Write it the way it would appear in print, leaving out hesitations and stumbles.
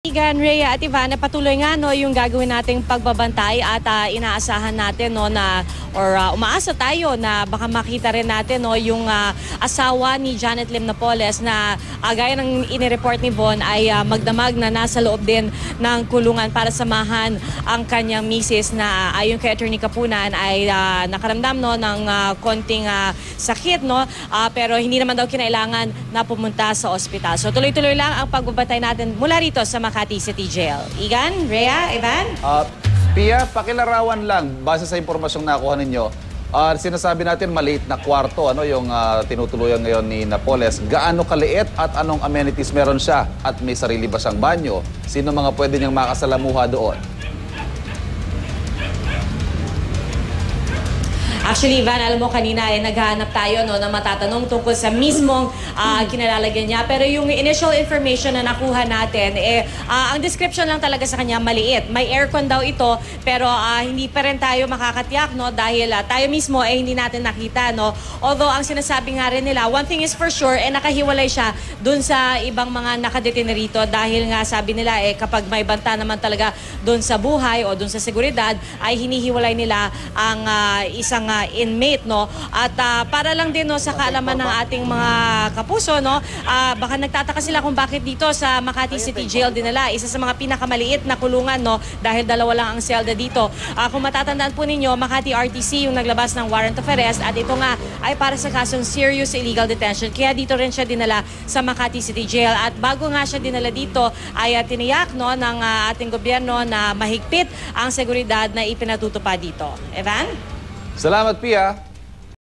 Igan, Rhea at Ivana, patuloy nga no, yung gagawin nating pagbabantay at inaasahan natin no, na umaasa tayo na baka makita rin natin no, yung asawa ni Janet Lim Napoles na gaya ng inireport ni Von ay magdamag na nasa loob din ng kulungan para samahan ang kanyang misis na ayon kay Attorney Kapunan ay nakaramdam no, ng konting sakit no, pero hindi naman daw kinailangan na pumunta sa ospital. So tuloy-tuloy lang ang pagbabantay natin mula rito sa Makati City Jail. Igan, Rhea, Ivan? Pia, pakilarawan lang, base sa impormasyong nakuha ninyo, sinasabi natin maliit na kwarto, ano yung tinutuluyan ngayon ni Napoles. Gaano kaliit at anong amenities meron siya? At may sarili ba siyang banyo? Sino mga pwede niyang makasalamuha doon? Actually, Ivan, alam mo kanina naghahanap tayo no, na matatanong tungkol sa mismong kinalalagyan niya. Pero yung initial information na nakuha natin, ang description lang talaga sa kanya maliit. May aircon daw ito, pero hindi pa rin tayo makakatiyak no, dahil tayo mismo hindi natin nakita. No? Although ang sinasabi nga rin nila, one thing is for sure, nakahiwalay siya dun sa ibang mga nakadetine rito dahil nga sabi nila kapag may banta naman talaga dun sa buhay o dun sa seguridad, ay hinihiwalay nila ang isang inmate no at para lang din no sa kaalaman ng ating mga kapuso no baka nagtataka sila kung bakit dito sa Makati City Jail dinala isa sa mga pinakamaliit na kulungan no dahil dalawa lang ang selda dito. Kung matatandaan po ninyo, Makati RTC yung naglabas ng warrant of arrest at ito nga ay para sa kasong serious illegal detention kaya dito rin siya dinala sa Makati City Jail at bago nga siya dinala dito ay tiniyak no ng ating gobyerno na mahigpit ang seguridad na ipinatutupad dito. Evan? Salamat, Pia.